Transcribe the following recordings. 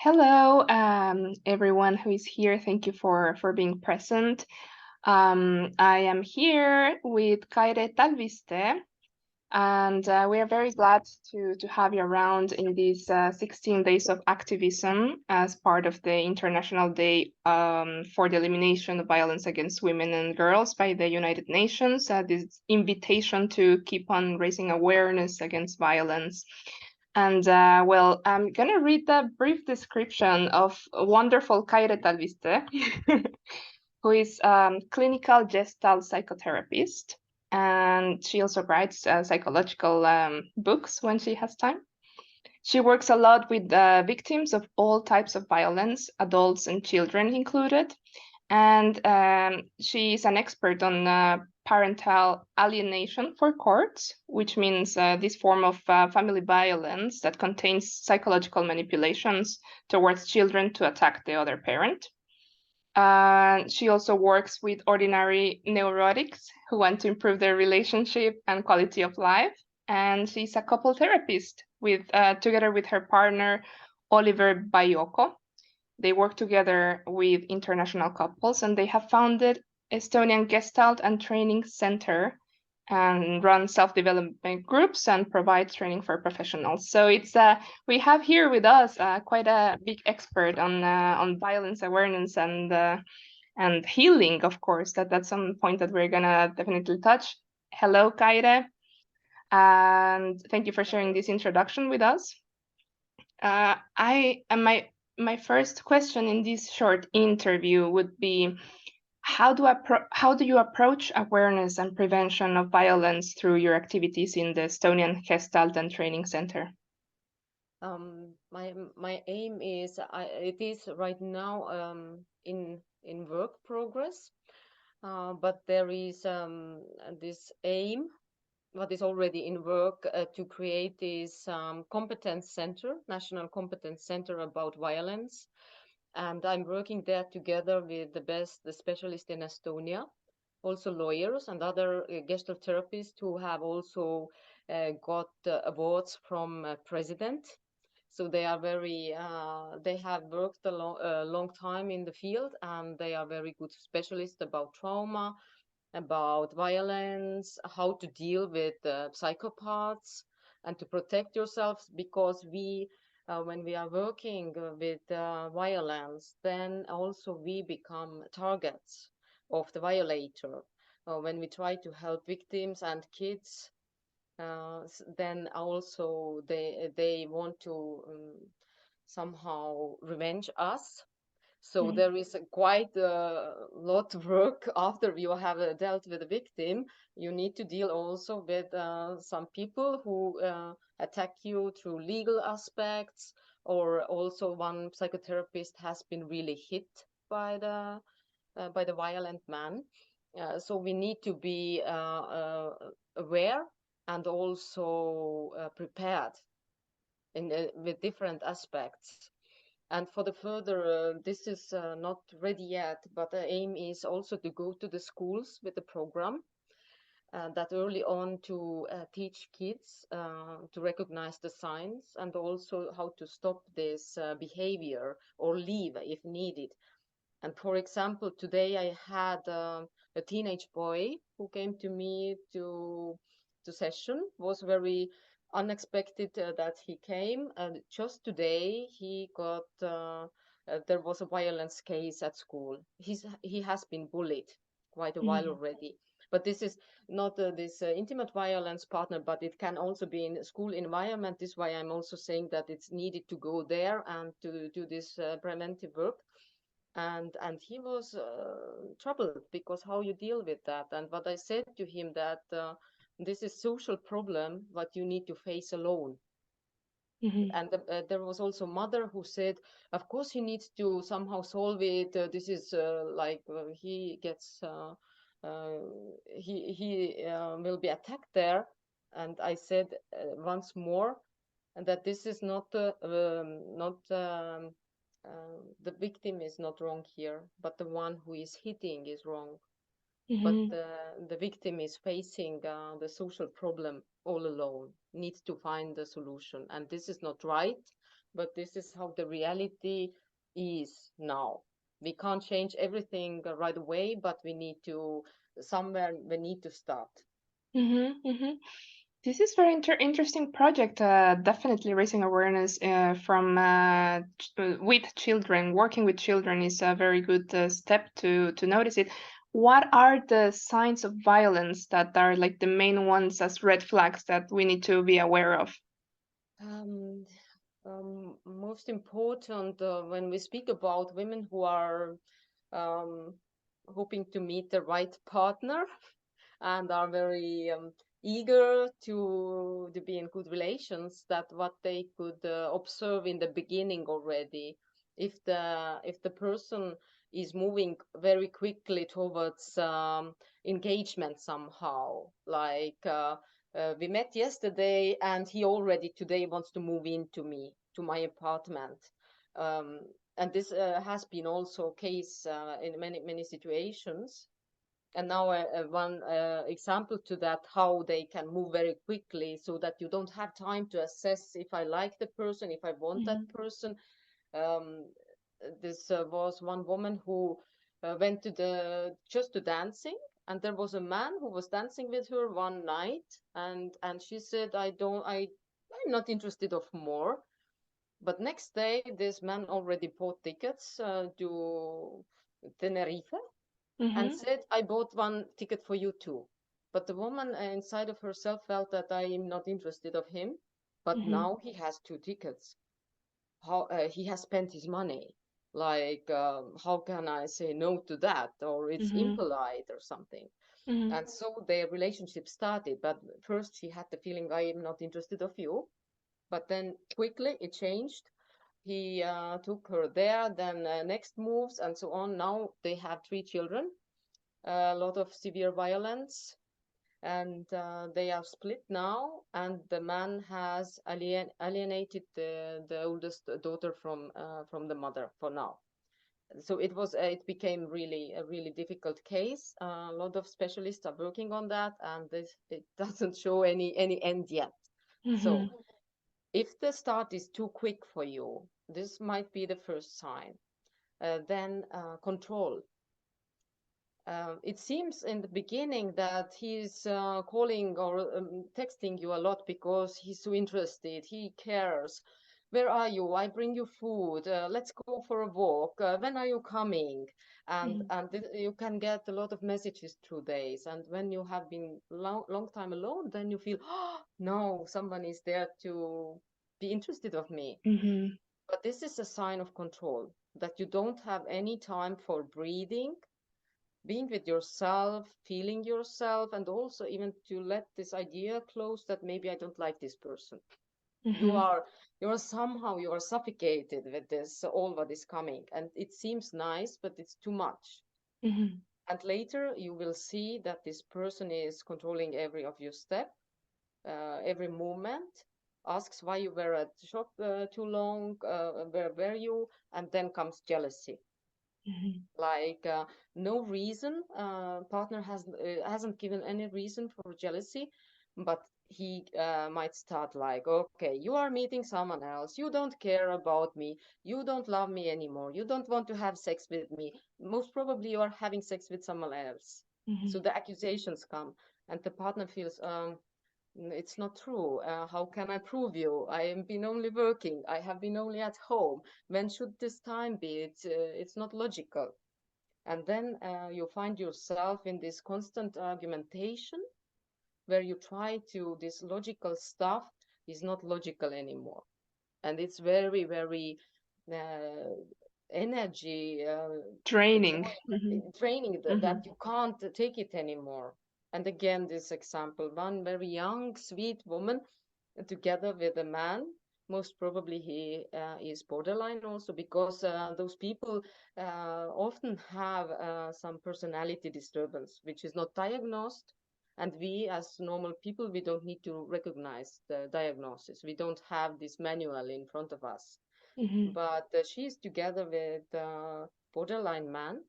Hello, everyone who is here. Thank you for being present. I am here with Kaire Talviste, and we are very glad to have you around in these 16 days of activism as part of the International Day for the Elimination of Violence Against Women and Girls by the United Nations. This invitation to keep on raising awareness against violence. And well, I'm gonna read a brief description of wonderful Kaire Talviste, who is clinical gestalt psychotherapist, and she also writes psychological books when she has time. She works a lot with victims of all types of violence, adults and children included, and she is an expert on parental alienation for courts, which means this form of family violence that contains psychological manipulations towards children to attack the other parent. She also works with ordinary neurotics who want to improve their relationship and quality of life. And she's a couple therapist together with her partner, Oliver Bayoko. They work together with international couples, and they have founded Estonian Gestalt and Training Center and run self-development groups and provide training for professionals. So it's we have here with us quite a big expert on violence awareness and healing, of course. That's some point that we're gonna definitely touch. Hello, Kaire, and thank you for sharing this introduction with us. My first question in this short interview would be, how do you approach awareness and prevention of violence through your activities in the Estonian Gestalt and Training Center? My aim is it is right now in work progress, but there is this aim what is already in work to create this competence center, national competence center about violence. And I'm working there together with the specialists in Estonia, also lawyers and other gestalt therapists who have also got awards from president. So they are they have worked a long time in the field, and they are very good specialists about trauma, about violence, how to deal with psychopaths, and to protect yourselves, because when we are working with violence, then also we become targets of the violator. When we try to help victims and kids, then also they want to somehow revenge us. So Mhm. there is quite a lot of work after you have dealt with a victim. You need to deal also with some people who attack you through legal aspects, or also one psychotherapist has been really hit by the violent man. So we need to be aware and also prepared with different aspects. And for the further, this is not ready yet, but the aim is also to go to the schools with the program that early on to teach kids to recognize the signs, and also how to stop this behavior or leave if needed. And for example, today I had a teenage boy who came to me to session. Was very unexpected that he came, and just today he got there was a violence case at school. He has been bullied quite a while Mhm. already. But this is not this intimate violence partner, but it can also be in school environment. This is why I'm also saying that it's needed to go there and to do this preventive work. And he was troubled, because how you deal with that. And what I said to him, that this is social problem what you need to face alone. Mhm. And there was also mother who said, of course he needs to somehow solve it. This is he gets uh, he will be attacked there. And I said once more, and that this is not the victim is not wrong here, but the one who is hitting is wrong. But Mhm. the victim is facing the social problem all alone, needs to find the solution, and this is not right. but this is how the reality is now. We can't change everything right away, but we need to, somewhere we need to start. Mm-hmm, mm-hmm. This is very interesting project. Definitely raising awareness from with children. Working with children is a very good step to notice it. What are the signs of violence that are like the main ones as red flags that we need to be aware of? Um, Most important when we speak about women who are um, hoping to meet the right partner and are very eager to be in good relations, that what they could observe in the beginning already, if the person is moving very quickly towards engagement somehow, like we met yesterday and he already today wants to move into me to my apartment. um, and this has been also case in many situations. And now one example to that, how they can move very quickly so that you don't have time to assess if I like the person, if I want that Mm-hmm. person. um, this was one woman who went to the just to dancing, and there was a man who was dancing with her one night, and she said, I'm not interested of more. But next day this man already bought tickets to Tenerife and Mm-hmm. said, I bought one ticket for you too. But the woman inside of herself felt that I am not interested of him. But Mm-hmm. now he has two tickets. How he has spent his money. Like, how can I say no to that? Or it's Mm-hmm. impolite or something. Mm-hmm. And so their relationship started. But first she had the feeling, I am not interested of you. But then quickly it changed. He took her there, then next moves and so on. Now they have three children, a lot of severe violence, and they are split now. And the man has alienated the oldest daughter from the mother for now. So it became really a really difficult case. A lot of specialists are working on that, and this it doesn't show any end yet. So Mm-hmm. if the start is too quick for you, this might be the first sign. Then control. It seems in the beginning that he's calling or texting you a lot because he's so interested. He cares. Where are you? I bring you food. Let's go for a walk. When are you coming? And you can get a lot of messages through days. And when you have been long time alone, then you feel, oh, no, someone is there to be interested of me. Mm-hmm. But this is a sign of control, that you don't have any time for breathing, being with yourself, feeling yourself, and also even to let this idea close that maybe I don't like this person. You Mm-hmm. are you are somehow you are suffocated with this all what is coming, and it seems nice, but it's too much. Mm-hmm. And later you will see that this person is controlling every of your step, every movement, asks why you were at the shop too long, where were you, and then comes jealousy. Mm-hmm. Like no reason, partner hasn't given any reason for jealousy, but he might start like, okay, you are meeting someone else, you don't care about me, you don't love me anymore, you don't want to have sex with me, most probably you are having sex with someone else. So Mm-hmm. the accusations come, and the partner feels, it's not true. How can I prove you? I have been only working. I have been only at home. When should this time be? It's not logical. And then you find yourself in this constant argumentation where you try to, this logical stuff is not logical anymore. And it's very, very uh, energy Training. Mm-hmm. training Mm-hmm. that you can't take it anymore. And again, this example, one very young, sweet woman together with a man. Most probably he is borderline also, because those people often have some personality disturbance, which is not diagnosed. And we, as normal people, we don't need to recognize the diagnosis. We don't have this manual in front of us. Mm-hmm. But she's together with a borderline man,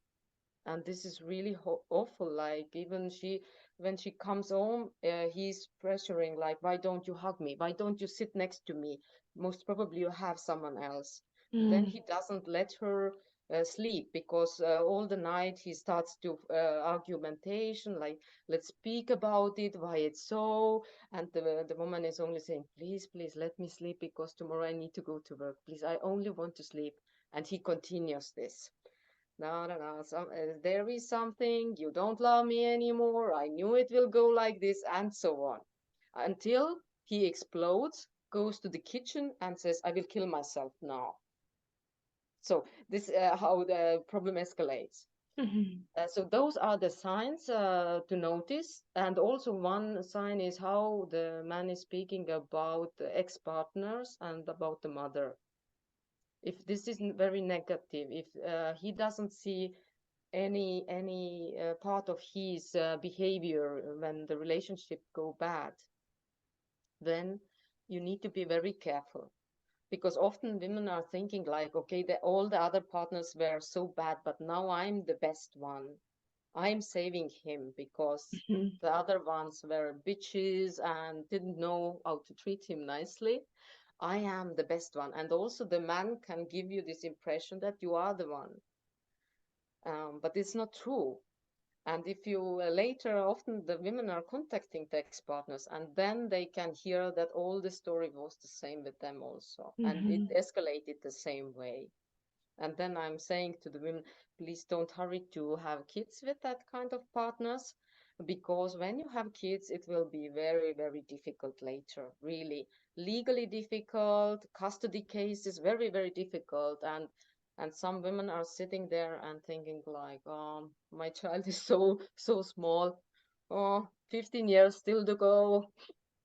and this is really awful. Like even she when she comes home, he's pressuring, like, why don't you hug me? Why don't you sit next to me? Most probably you have someone else. Then he doesn't let her sleep, because all the night he starts to argumentation, like, let's speak about it, why it's so. And the woman is only saying, please, please let me sleep, because tomorrow I need to go to work. Please, I only want to sleep. And he continues this. No, no, no. There is something. You don't love me anymore. I knew it will go like this, and so on. Until he explodes, goes to the kitchen, and says, I will kill myself now. So this how the problem escalates. So those are the signs to notice. And also one sign is how the man is speaking about the ex-partners and about the mother. If this is very negative, if he doesn't see any part of his behavior when the relationship go bad, then you need to be very careful, because often women are thinking like, okay, all the other partners were so bad, but now I'm the best one. I'm saving him because the other ones were bitches and didn't know how to treat him nicely. I am the best one. And also the man can give you this impression that you are the one. But it's not true. And if you later, often the women are contacting the ex-partners, and then they can hear that all the story was the same with them also, and it escalated the same way. And then I'm saying to the women, please don't hurry to have kids with that kind of partners, because when you have kids, it will be very, very difficult later, really. Legally difficult, custody cases, very, very difficult. And some women are sitting there and thinking like, my child is so small. Oh, 15 years still to go.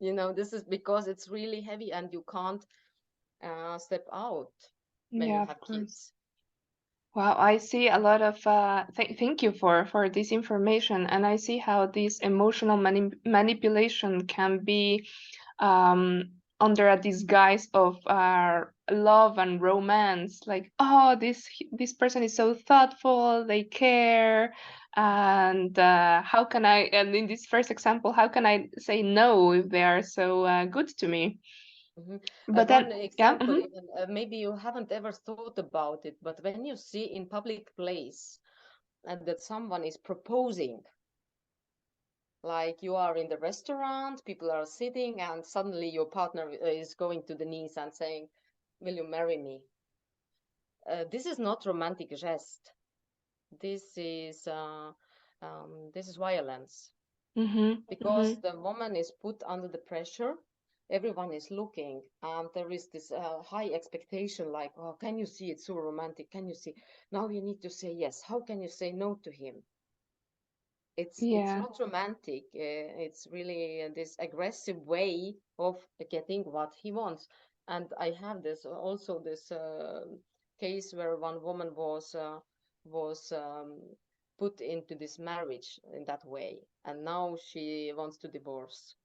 This is because it's really heavy and you can't step out when you Yeah, of have course. kids. Wow, I see a lot of thank you for this information, and I see how this emotional manipulation can be under a disguise of love and romance. Like, oh, this person is so thoughtful, they care, and how can I? And in this first example, how can I say no if they are so good to me? But One then, yeah. example, even maybe you haven't ever thought about it, but when you see in public place and that someone is proposing, like you are in the restaurant, people are sitting, and suddenly your partner is going to the knees and saying, "Will you marry me?" This is not romantic jest. This is violence, Mm-hmm, because mm-hmm. the woman is put under the pressure. Everyone is looking, and there is this high expectation, like, oh, can you see it's so romantic? Can you see? Now you need to say yes. How can you say no to him? It's Yeah. not romantic. It's really this aggressive way of getting what he wants. And I have this also this case where one woman was put into this marriage in that way, and now she wants to divorce.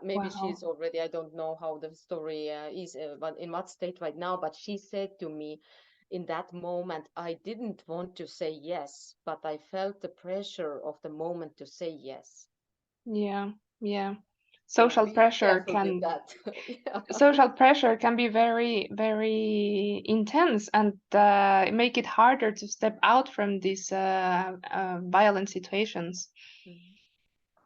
Maybe Wow. she's already, I don't know how the story is, but in what state right now. But she said to me, in that moment, I didn't want to say yes, but I felt the pressure of the moment to say yes. Yeah, yeah. So Social be pressure careful with can that. Yeah. social pressure can be very, very intense and make it harder to step out from these violent situations. Mhm.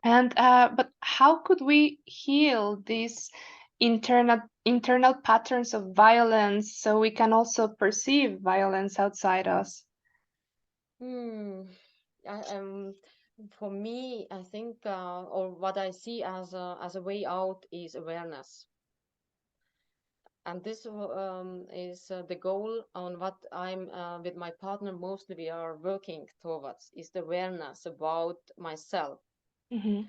And but how could we heal these internal patterns of violence so we can also perceive violence outside us? Hmm. For me, I think, or what I see as a way out is awareness. And this is the goal on what I'm with my partner. Mostly we are working towards is the awareness about myself. Mm-hmm.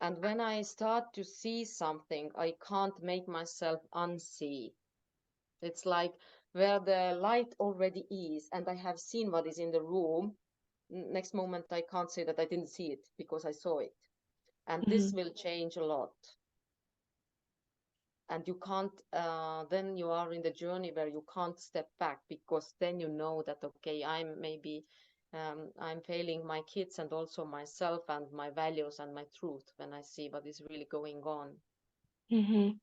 And when I start to see something, I can't make myself unsee. It's like where the light already is and I have seen what is in the room. Next moment I can't say that I didn't see it because I saw it. And this Mm-hmm. will change a lot. And you can't then you are in the journey where you can't step back, because then you know that, okay, I'm maybe I'm failing my kids and also myself and my values and my truth when I see what is really going on.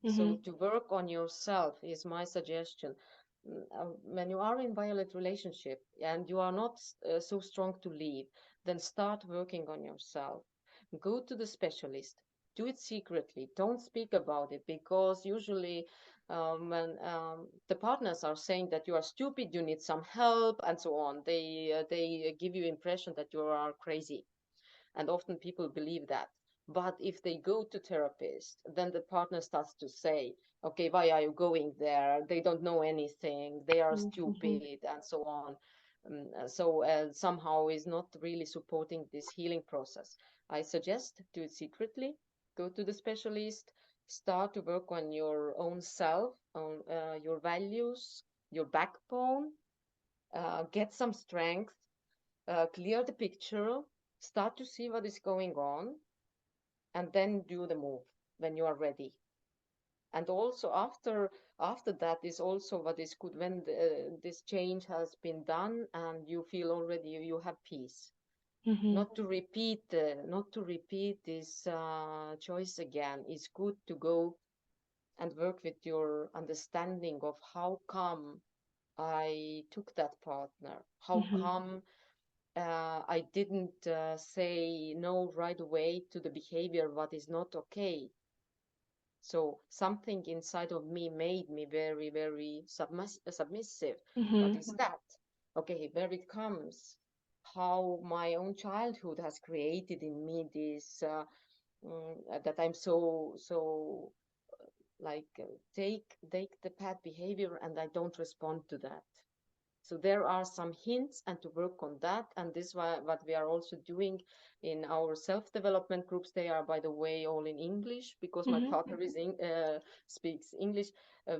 So to work on yourself is my suggestion. When you are in violent relationship and you are not so strong to leave, then start working on yourself. Go to the specialist. Do it secretly. Don't speak about it, because usually when the partners are saying that you are stupid, you need some help, and so on, they give you impression that you are crazy, and often people believe that. But if they go to therapist, then the partner starts to say, okay, why are you going there? They don't know anything, they are stupid, and so on. Somehow is not really supporting this healing process. I suggest do it secretly. Go to the specialist. Start to work on your own self, on your values, your backbone. Get some strength, clear the picture, start to see what is going on, and then do the move when you are ready. And also after that is also what is good when this change has been done and you feel already you have peace. Not to repeat this choice again. It's good to go and work with your understanding of how come I took that partner, how come I didn't say no right away to the behavior what is not okay. So something inside of me made me very, very submissive. What is that? Okay, where it comes. How my own childhood has created in me this that I'm so like take the bad behavior and I don't respond to that. So there are some hints and to work on that. And this is what we are also doing in our self-development groups. They are, by the way, all in English because my partner speaks English.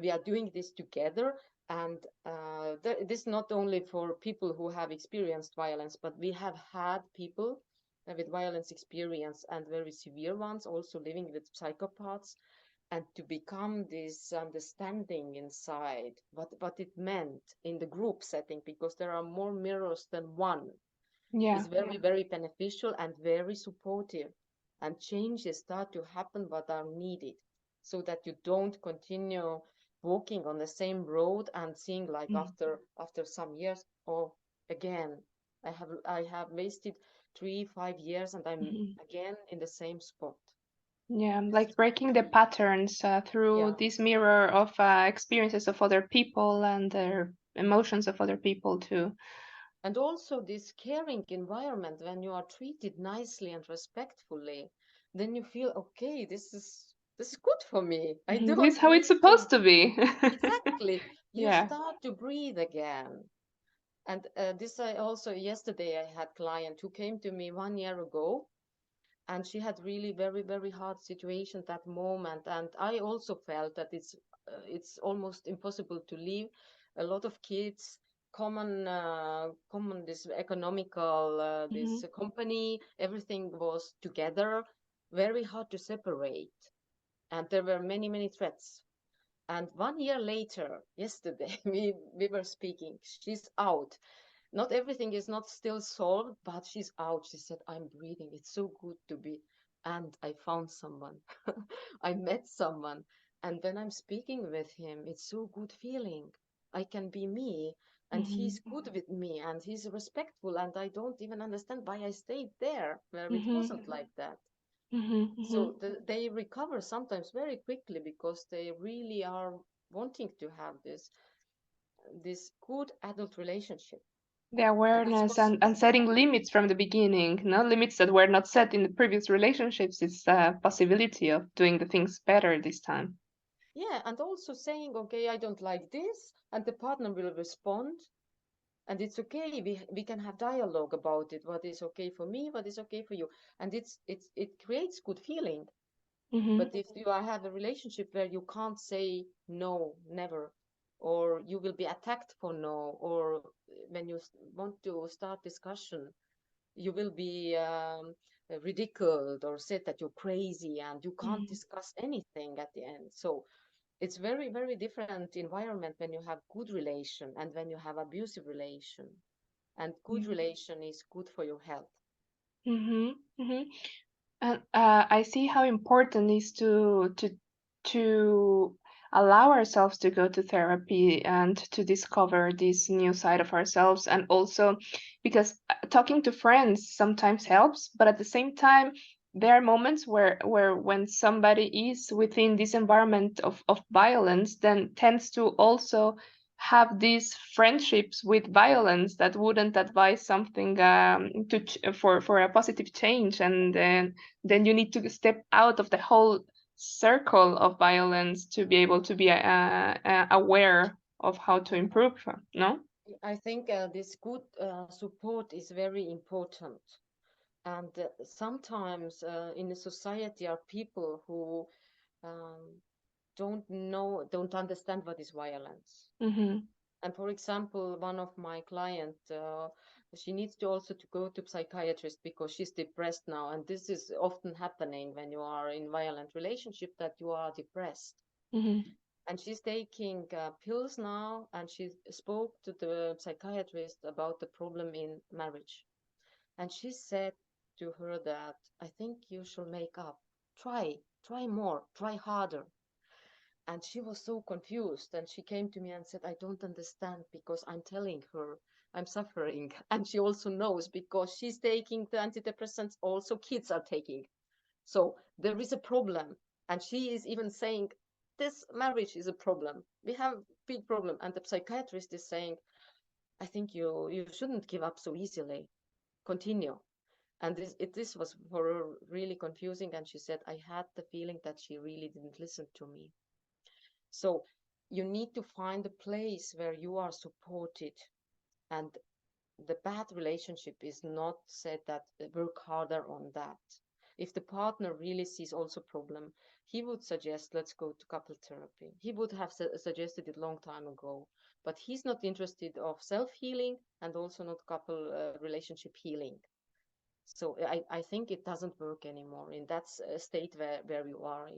We are doing this together. And this is not only for people who have experienced violence, but we have had people with violence experience and very severe ones also living with psychopaths, and to become this understanding inside what it meant in the group setting, because there are more mirrors than one, is very, very beneficial and very supportive. And changes start to happen what are needed, so that you don't continue walking on the same road and seeing like after some years, oh, again, I have wasted 3-5 years and I'm again in the same spot. Yeah, This like is not breaking the okay. patterns through Yeah. this mirror of experiences of other people and their emotions of other people too. And also this caring environment, when you are treated nicely and respectfully, then you feel, okay, this is good for me. I This is don't how it's need to. supposed to be. Exactly. You Yeah. start to breathe again. And this I also yesterday I had client who came to me 1 year ago, and she had really very, very hard situation that moment, and I also felt that it's almost impossible to leave. A lot of kids, common this economical this company, everything was together, very hard to separate, and there were many, many threats. And 1 year later, yesterday, we were speaking, she's out. Not everything is not still solved, but she's out. She said, I'm breathing. It's so good to be. And I found someone. I met someone. And when I'm speaking with him, it's so good feeling. I can be me. And he's good with me. And he's respectful. And I don't even understand why I stayed there where it wasn't like that. So they recover sometimes very quickly because they really are wanting to have this good adult relationship. The And this awareness was, and setting limits from the beginning, no limits that were not set in the previous relationships. It's a possibility of doing the things better this time. yeah, and also saying, okay, I don't like this, and the partner will respond, and it's okay. We can have dialogue about it. What is okay for me? What is okay for you? And it creates good feeling. But if you have a relationship where you can't say no, never, or you will be attacked for no, or when you want to start discussion, you will be ridiculed or said that you're crazy and you can't discuss anything at the end. So it's very, very different environment when you have good relation and when you have abusive relation. and good relation is good for your health. Mm-hmm. Mm-hmm. And I see how important it is to allow ourselves to go to therapy and to discover this new side of ourselves, and also because talking to friends sometimes helps, but at the same time, there are moments where when somebody is within this environment of violence, then tends to also have these friendships with violence that wouldn't advise something for a positive change, and then you need to step out of the whole circle of violence to be able to be aware of how to improve, no? I think this good support is very important. And sometimes in a society are people who um, don't understand what is violence. Mm-hmm. And for example, one of my client, she needs to also to go to psychiatrist because she's depressed now. And this is often happening when you are in violent relationship, that you are depressed. Mm-hmm. And she's taking pills now, and she spoke to the psychiatrist about the problem in marriage. And she said to her that, I think you should make up. Try more, try harder. And she was so confused. And she came to me and said, I don't understand, because I'm telling her I'm suffering. And she also knows, because she's taking the antidepressants, also kids are taking. So there is a problem. And she is even saying, this marriage is a problem. We have a big problem. And the psychiatrist is saying, I think you shouldn't give up so easily. Continue. And this was for her really confusing. And she said, I had the feeling that she really didn't listen to me. So you need to find a place where you are supported. And the bad relationship is not said that work harder on that. If the partner really sees also problem, he would suggest, let's go to couple therapy. He would have suggested it long time ago, but he's not interested of self-healing, and also not couple relationship healing. So I think it doesn't work anymore in that state where you are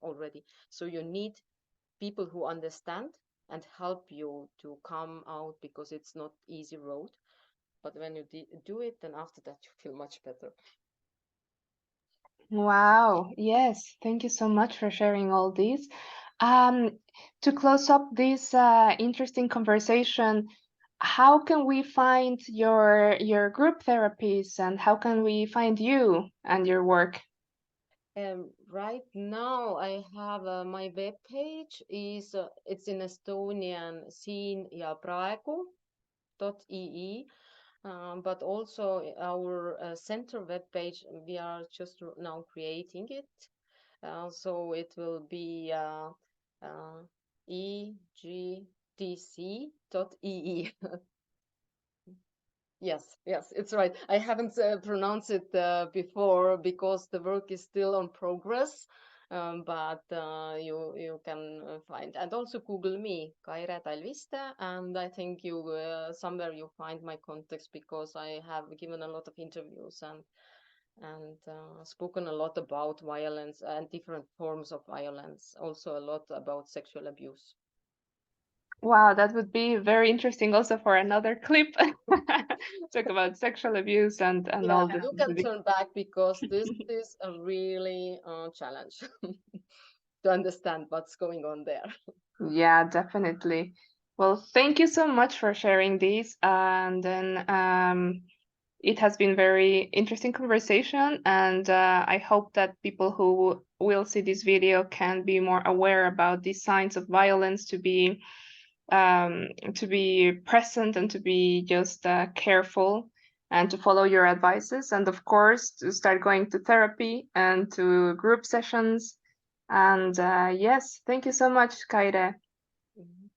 already. So you need people who understand and help you to come out, because it's not easy road. But when you do it, then after that you feel much better. Wow, yes, thank you so much for sharing all this. Um, to close up this interesting conversation, how can we find your group therapies, and how can we find you and your work? Right now I have my web page is it's in Estonian, siin ja praegu.ee. But also our center web page, we are just now creating it. So it will be egtc.ee. Yes, yes, it's right. I haven't pronounced it before, because the work is still on progress. But you can find, and also Google me, Kaire Talviste, and I think you somewhere you find my contacts, because I have given a lot of interviews and spoken a lot about violence and different forms of violence, also a lot about sexual abuse. Wow, that would be very interesting also for another clip. Talk about sexual abuse and Yeah, all this. you can turn back, because this is a really challenge to understand what's going on there. Yeah, definitely. Well, thank you so much for sharing this. And then it has been very interesting conversation, and I hope that people who will see this video can be more aware about these signs of violence, to be present and to be just careful and to follow your advices, and of course to start going to therapy and to group sessions. And yes, thank you so much, Kaire. Mhm.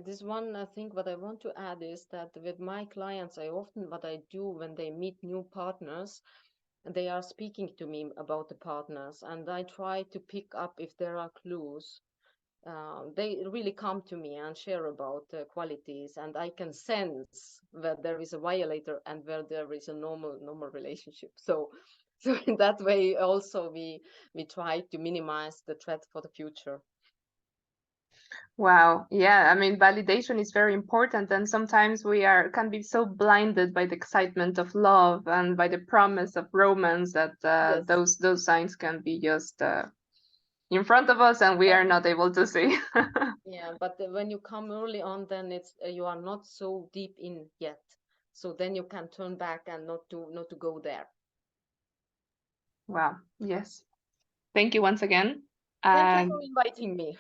This one, I think what I want to add is that with my clients, I often, what I do when they meet new partners, they are speaking to me about the partners, and I try to pick up if there are clues. They really come to me and share about qualities, and I can sense where there is a violator and where there is a normal relationship. So, so in that way, also we try to minimize the threat for the future. Wow. Yeah, I mean, validation is very important, and sometimes we can be so blinded by the excitement of love and by the promise of romance that Yes. those signs can be just in front of us, and we But are not able to see. yeah, but when you come early on, then it's you are not so deep in yet. So then you can turn back and not to go there. Wow. Yes. Thank you once again. Thank you Uh, for inviting me.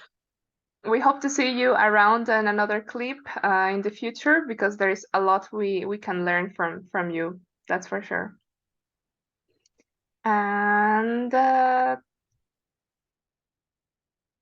we hope to see you around in another clip in the future, because there is a lot we can learn from you. That's for sure. And